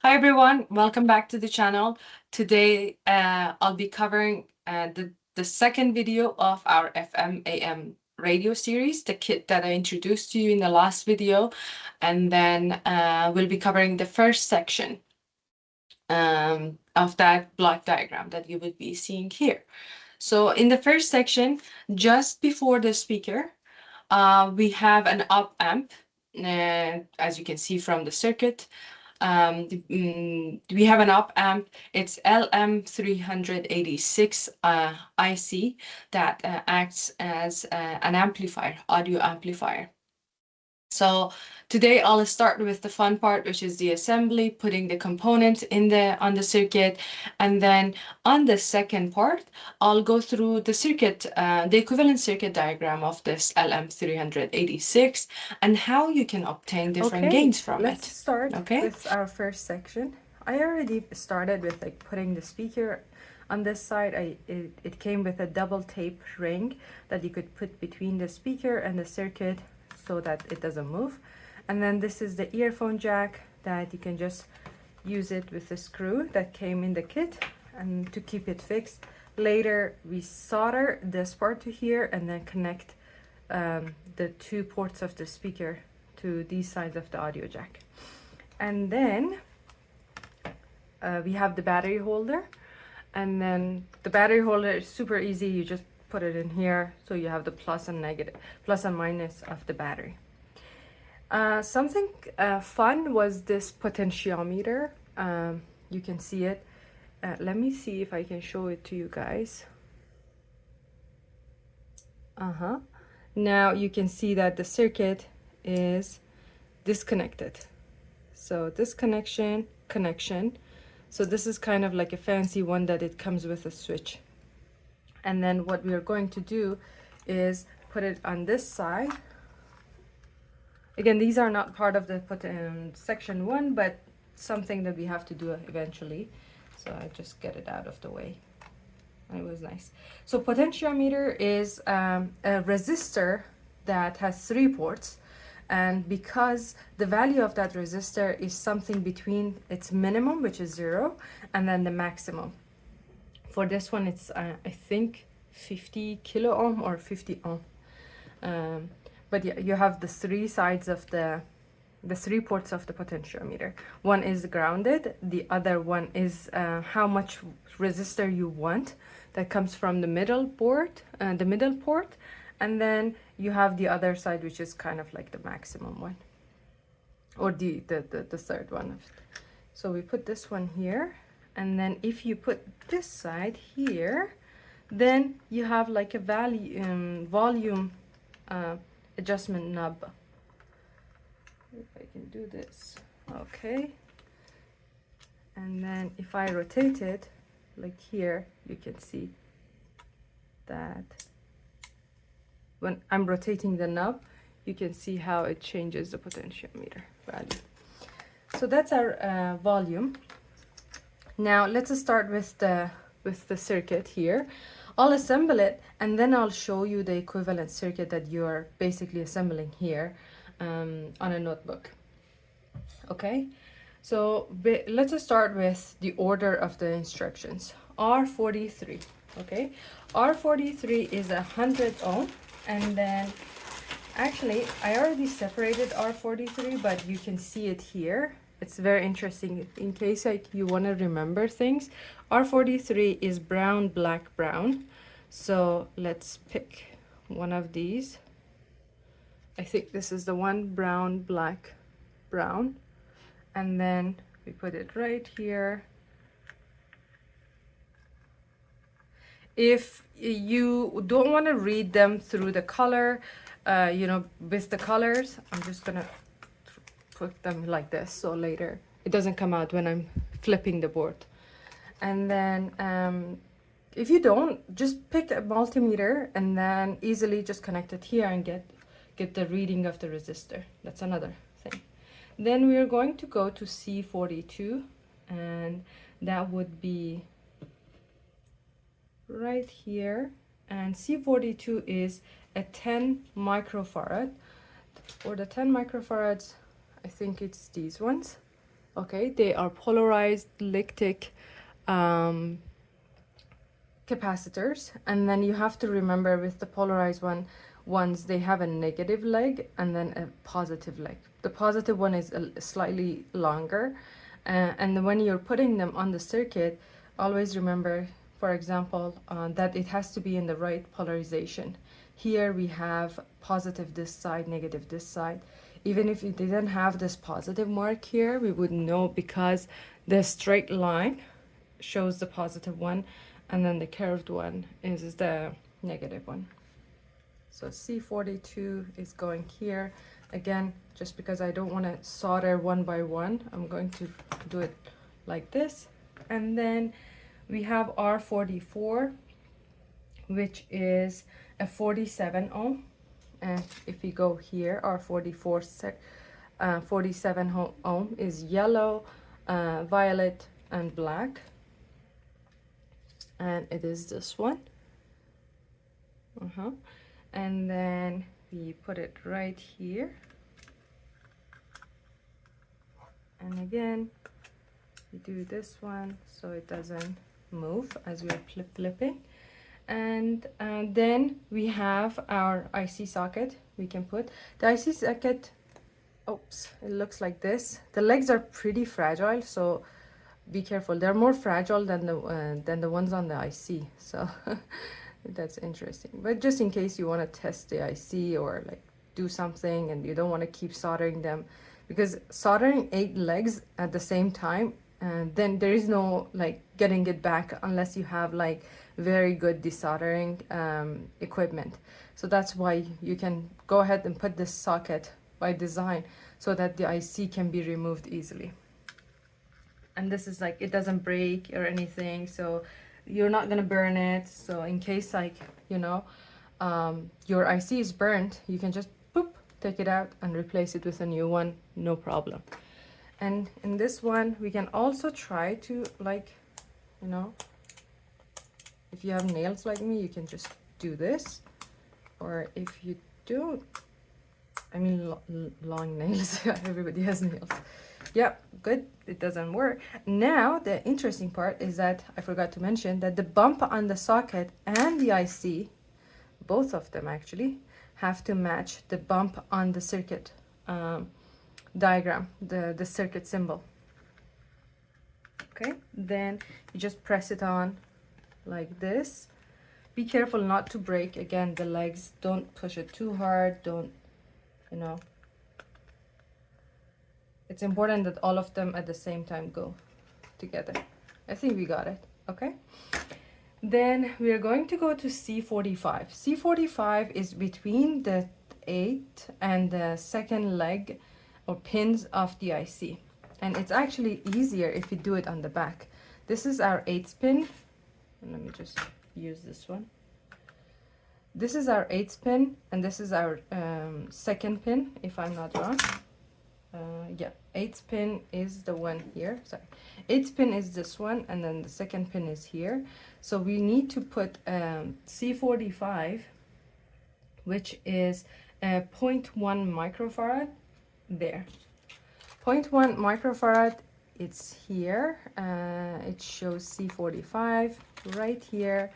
Hi everyone, welcome back to the channel. Today I'll be covering the second video of our FM AM radio series, the kit that I introduced to you in the last video, and then we'll be covering the first section of that block diagram that you will be seeing here. So in the first section, just before the speaker, we have an op amp, as you can see from the circuit. We have an op amp. It's LM386 IC that acts as an amplifier, audio amplifier. So today I'll start with the fun part, which is the assembly, putting the components on the circuit, and then on the second part, I'll go through the circuit, the equivalent circuit diagram of this LM386, and how you can obtain different gains from Let's it. start Okay. with our first section. I already started with putting the speaker on this side. It came with a double tape ring that you could put between the speaker and the circuit so that it doesn't move. And then this is the earphone jack that you can just use it with the screw that came in the kit and to keep it fixed. Later we solder this part to here and then connect the two ports of the speaker to these sides of the audio jack. And then we have the battery holder, and then the battery holder is super easy. You just put it in here, so you have the plus and minus of the battery. Something fun was this potentiometer. You can see it. Let me see if I can show it to you guys. Now you can see that the circuit is disconnected. So this connection. So this is kind of like a fancy one that it comes with a switch. And then what we are going to do is put it on this side. Again, these are not part of the section 1, but something that we have to do eventually. So I just get it out of the way. It was nice. So potentiometer is a resistor that has 3 ports, and because the value of that resistor is something between its minimum, which is 0, and then the maximum. For this one, it's I think 50 kilo ohm or 50 ohm. But yeah, you have the 3 sides of the 3 ports of the potentiometer. One is grounded, the other one is how much resistor you want. That comes from the middle port, and then you have the other side, which is kind of like the maximum one, or the third one. So we put this one here, and then if you put this side here, then you have like a volume adjustment knob. If I can do this, okay. And then if I rotate it, like here, you can see that when I'm rotating the knob, you can see how it changes the potentiometer value. So that's our volume. Now let's start with the circuit here. I'll assemble it, and then I'll show you the equivalent circuit that you are basically assembling here on a notebook. Okay. So let's start with the order of the instructions. R43, okay? R43 is 100 ohm, and then actually I already separated R43, but you can see it here. It's very interesting in case you want to remember things. R43 is brown, black, brown. So let's pick one of these. I think this is the one, brown, black, brown. And then we put it right here. If you don't want to read them through the color, with the colors, I'm just gonna put them like this, so later it doesn't come out when I'm flipping the board. And then if you don't, just pick a multimeter and then easily just connect it here and get the reading of the resistor. That's another thing. Then we are going to go to C42, and that would be right here. And C42 is a 10 microfarad. For the 10 microfarads, I think it's these ones. Okay, they are polarized elliptic capacitors, and then you have to remember with the polarized ones they have a negative leg and then a positive leg. The positive one is slightly longer, and when you're putting them on the circuit, always remember, for example, that it has to be in the right polarization. Here we have positive this side, negative this side. Even if it didn't have this positive mark here, we would know because the straight line shows the positive one, and then the curved one is the negative one. So C42 is going here. Again, just because I don't want to solder one by one, I'm going to do it like this. And then we have R44, which is a 47 ohm. And if we go here, R44 47 ohm is yellow, violet, and black. And it is this one. And then we put it right here. And again, we do this one so it doesn't move as we're flipping. And then we have our IC socket. We can put the IC socket. Oops, it looks like this. The legs are pretty fragile, so be careful. They're more fragile than the ones on the IC. So that's interesting. But just in case you want to test the IC or like do something and you don't want to keep soldering them, because soldering 8 legs at the same time, then there is no like getting it back unless you have like very good desoldering equipment. So that's why you can go ahead and put this socket by design so that the IC can be removed easily. And this is like, it doesn't break or anything, so you're not gonna burn it. So in case like, you know, your IC is burnt, you can just boop, take it out and replace it with a new one, no problem. And in this one, we can also try to like, you know, if you have nails like me, you can just do this. Or if you don't, I mean, long nails, everybody has nails. Yep, good, it doesn't work. Now, the interesting part is that I forgot to mention that the bump on the socket and the IC, both of them actually, have to match the bump on the circuit diagram, the circuit symbol. Okay, then you just press it on like this. Be careful not to break, again, the legs. Don't push it too hard, don't, you know. It's important that all of them at the same time go together. I think we got it, okay? Then we are going to go to C45. C45 is between the 8 and the second leg or pins of the IC. And it's actually easier if you do it on the back. This is our 8th pin. And let me just use this one. This is our 8th pin, and this is our second pin, if I'm not wrong. Yeah, 8th pin is the one here. Sorry, 8th pin is this one, and then the second pin is here. So we need to put C45, which is 0.1 microfarad there. 0.1 microfarad, it's here. It shows C45 right here.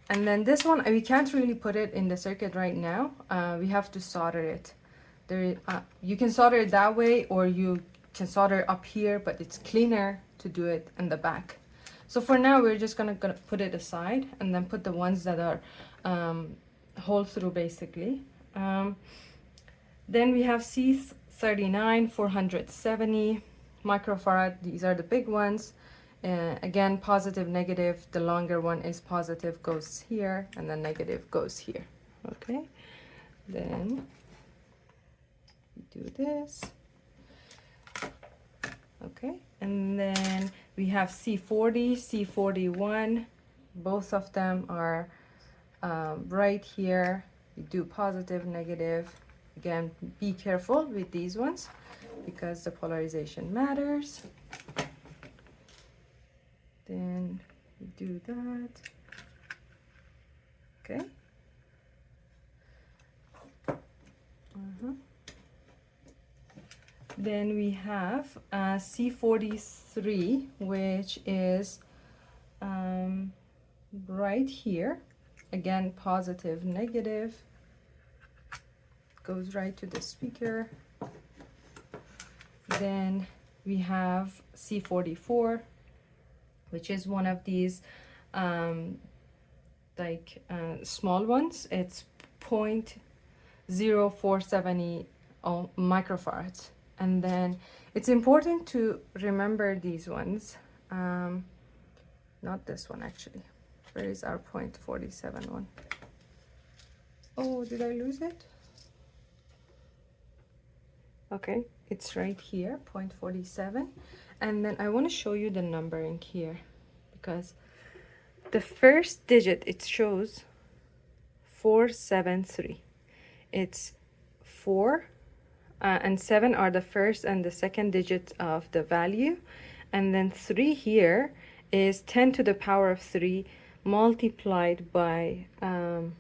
And then this one, we can't really put it in the circuit right now. We have to solder it. You can solder it that way, or you can solder up here, but it's cleaner to do it in the back. So for now, we're just gonna put it aside and then put the ones that are hole through basically. Then we have C39 470 microfarad. These are the big ones. Again, positive, negative. The longer one is positive, goes here, and the negative goes here. Okay, then we do this. Okay, and then we have C40, C41. Both of them are right here. You do positive, negative. Again, be careful with these ones because the polarization matters. Then we do that. Okay. Then we have C43, which is right here. Again, positive, negative. Goes right to the speaker. Then we have C44, which is one of these small ones. It's 0.0470 microfarads. And then it's important to remember these ones. Not this one actually. Where is our 0.47 one? Oh, did I lose it? Okay, it's right here, 0.47. And then I want to show you the numbering here, because the first digit, it shows 473. It's 4 and 7 are the first and the second digit of the value. And then 3 here is 10 to the power of 3 multiplied by 10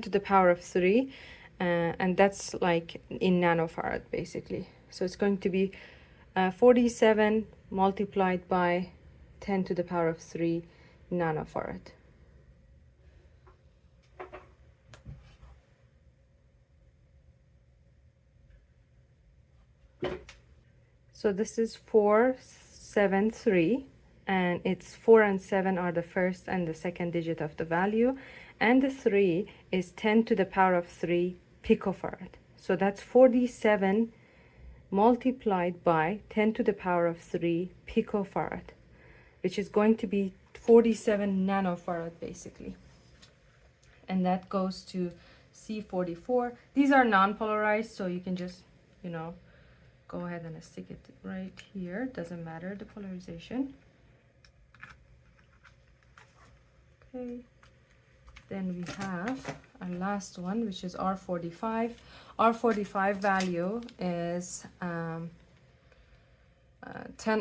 to the power of 3, and that's like in nanofarad basically. So it's going to be 47 multiplied by 10 to the power of 3 nanofarad. So this is 473, and it's 4 and 7 are the first and the second digit of the value, and the 3 is 10 to the power of 3 picofarad. So that's 47 multiplied by 10 to the power of 3 picofarad, which is going to be 47 nanofarad basically. And that goes to C44. These are non-polarized, so you can just, go ahead and stick it right here. Doesn't matter the polarization. Okay. Then we have our last one, which is R45. R45 value is 10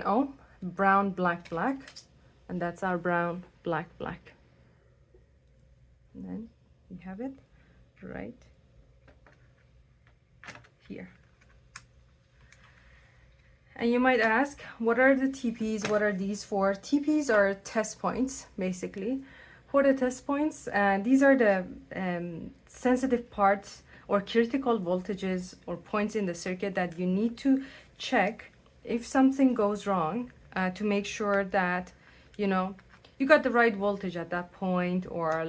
ohm, brown, black, black. And that's our brown, black, black. And then we have it right here. And you might ask, what are the TPs? What are these for? TPs are test points, basically. For the test points, these are the sensitive parts or critical voltages or points in the circuit that you need to check if something goes wrong to make sure that, you got the right voltage at that point, or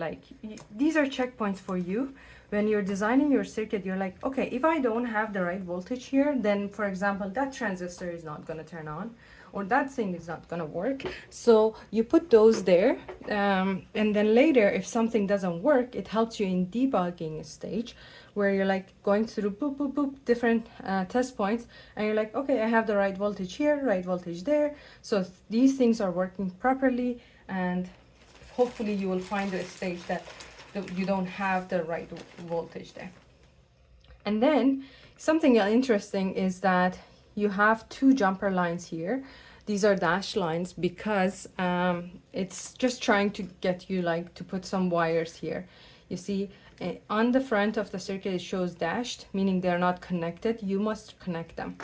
these are checkpoints for you. When you're designing your circuit, you're like, okay, if I don't have the right voltage here, then for example, that transistor is not going to turn on, or that thing is not going to work. So you put those there, and then later, if something doesn't work, it helps you in debugging stage, where you're like going through boop, boop, boop, different test points, and you're like, okay, I have the right voltage here, right voltage there. So these things are working properly, and hopefully you will find a stage that you don't have the right voltage there. And then something interesting is that you have two jumper lines here. These are dashed lines because it's just trying to get you to put some wires here. You see, on the front of the circuit it shows dashed, meaning they're not connected. You must connect them.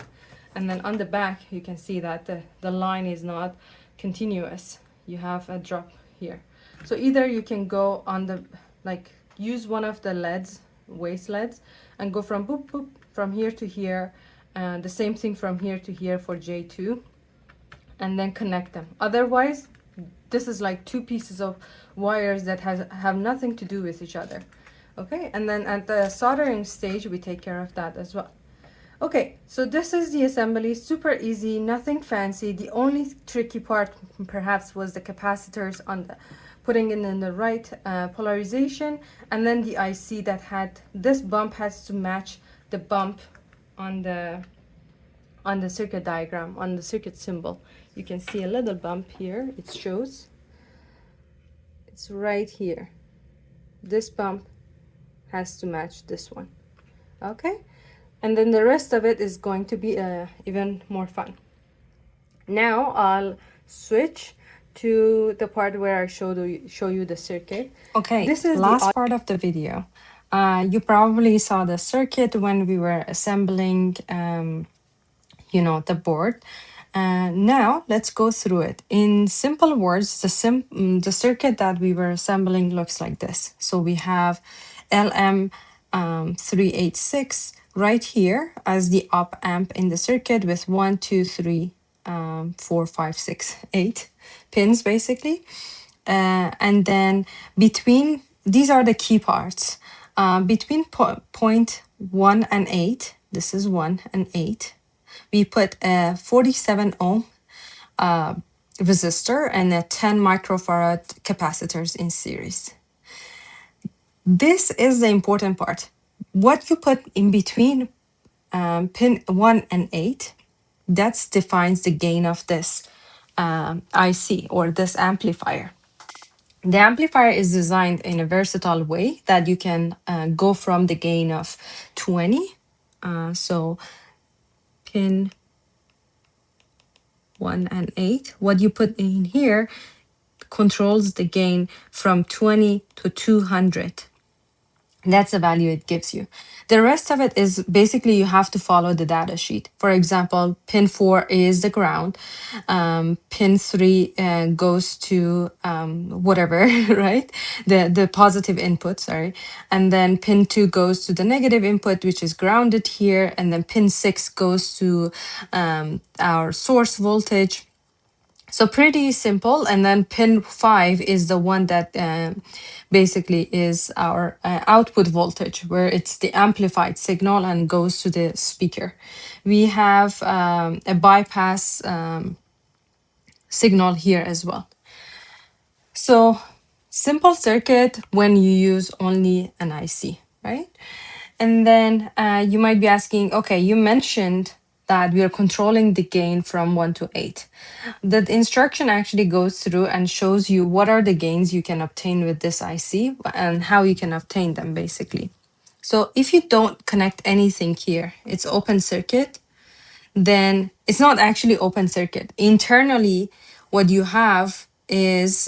And then on the back you can see that the line is not continuous. You have a drop here. So either you can go on the use one of the LEDs, waste LEDs, and go from boop boop from here to here, and the same thing from here to here for J2, and then connect them. Otherwise, this is like two pieces of wires that have nothing to do with each other. Okay, and then at the soldering stage we take care of that as well. Okay, so this is the assembly, super easy, nothing fancy. The only tricky part perhaps was the capacitors on the putting it in the right polarization, and then the IC that had this bump has to match the bump on the circuit diagram, on the circuit symbol. You can see a little bump here. It shows it's right here. This bump has to match this one. Okay, and then the rest of it is going to be even more fun. Now I'll switch to the part where I show you the circuit. Okay, this is last the part of the video. You probably saw the circuit when we were assembling, the board. Now let's go through it. In simple words, the circuit that we were assembling looks like this. So we have LM386 right here as the op amp in the circuit with 1, 2, 3, 4, 5, 6, 8 pins basically. And then between, these are the key parts. Between point 1 and 8, this is 1 and 8, we put a 47 ohm resistor and a 10 microfarad capacitors in series. This is the important part. What you put in between pin 1 and 8, that defines the gain of this IC or this amplifier. The amplifier is designed in a versatile way that you can go from the gain of 20. So pin 1 and 8, what you put in here controls the gain from 20 to 200. That's the value it gives you. The rest of it is basically you have to follow the data sheet. For example, pin 4 is the ground. Pin 3 goes to whatever, right? The positive input, sorry. And then pin 2 goes to the negative input, which is grounded here. And then pin 6 goes to our source voltage. So pretty simple. And then pin 5 is the one that basically is our output voltage, where it's the amplified signal and goes to the speaker. We have a bypass signal here as well. So simple circuit when you use only an IC, right? And then you might be asking, okay, you mentioned that we are controlling the gain from 1 to 8. The instruction actually goes through and shows you what are the gains you can obtain with this IC and how you can obtain them basically. So if you don't connect anything here, it's open circuit, then it's not actually open circuit. Internally, what you have is,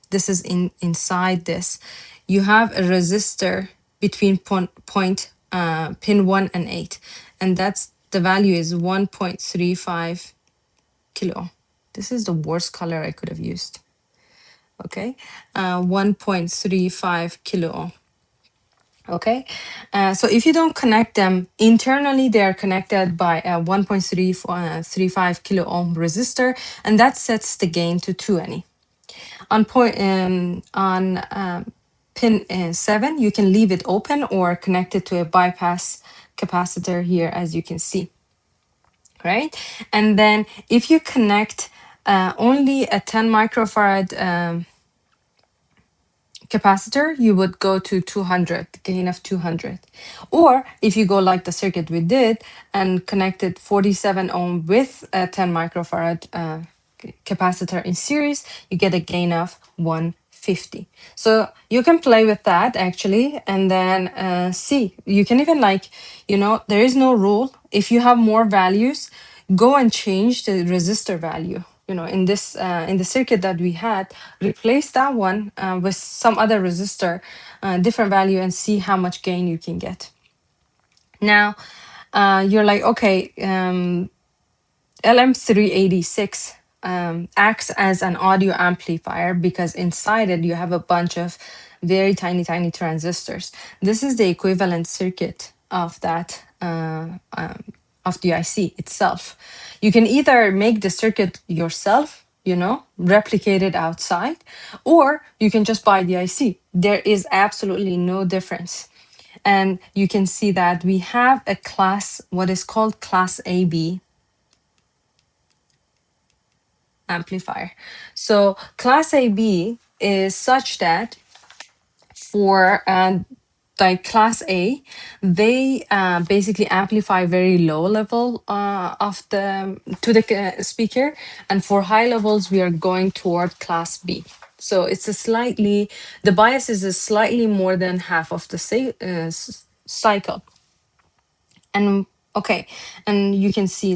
this is inside this, you have a resistor between pin 1 and 8, and that's the value is 1.35 kilo. This is the worst color I could have used. Okay, 1.35 kilo ohm. Okay, so if you don't connect them internally, they are connected by a 1.35 kilo ohm resistor, and that sets the gain to 2N. On pin 7, you can leave it open or connect it to a bypass capacitor here, as you can see, right? And then if you connect only a 10 microfarad capacitor, you would go to 200, gain of 200. Or if you go like the circuit we did and connected 47 ohm with a 10 microfarad capacitor in series, you get a gain of 150. So you can play with that actually, and then see. You can even there is no rule. If you have more values, go and change the resistor value. In this in the circuit that we had, replace that one with some other resistor, different value, and see how much gain you can get. Now you're like, okay, LM386 acts as an audio amplifier because inside it you have a bunch of very tiny, tiny transistors. This is the equivalent circuit of that of the IC itself. You can either make the circuit yourself, replicate it outside, or you can just buy the IC. There is absolutely no difference. And you can see that we have a class, what is called class AB amplifier. So class AB is such that for like class A, they basically amplify very low level of the to the speaker, and for high levels we are going toward class B. So it's the bias is a slightly more than half of the cycle. And okay, and you can see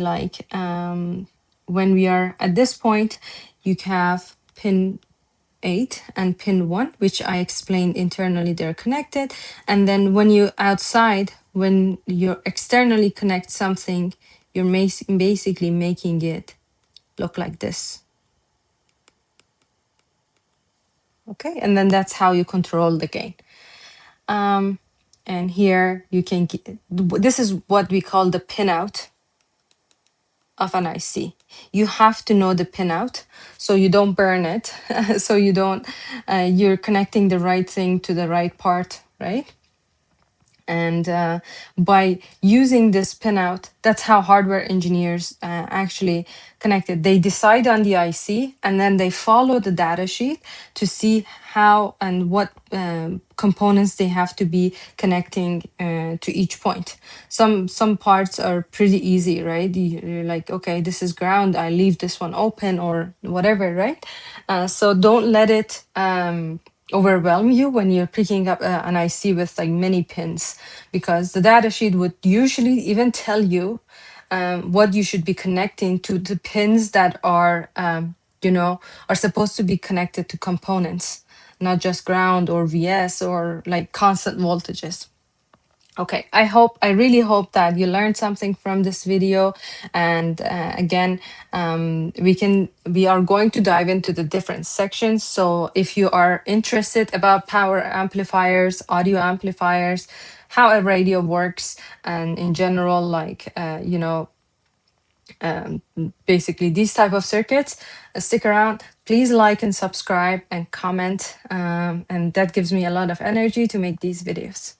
when we are at this point, you have pin 8 and pin 1, which I explained internally they're connected. And then when you outside, when you externally connect something, you're basically making it look like this. Okay, and then that's how you control the gain. And here you can get, this is what we call the pinout of an IC. You have to know the pinout so you don't burn it, so you don't, you're connecting the right thing to the right part, right? And by using this pinout, that's how hardware engineers actually connect it. They decide on the IC and then they follow the data sheet to see how and what components they have to be connecting to each point. Some parts are pretty easy, right? You're like, okay, this is ground, I leave this one open or whatever, right? So don't let it overwhelm you when you're picking up an IC with like many pins, because the data sheet would usually even tell you what you should be connecting to the pins that are, are supposed to be connected to components, not just ground or VS or like constant voltages. Okay, I really hope that you learned something from this video. And again, we are going to dive into the different sections. So if you are interested about power amplifiers, audio amplifiers, how a radio works, and in general, like, basically these type of circuits, stick around. Please like and subscribe and comment. And that gives me a lot of energy to make these videos.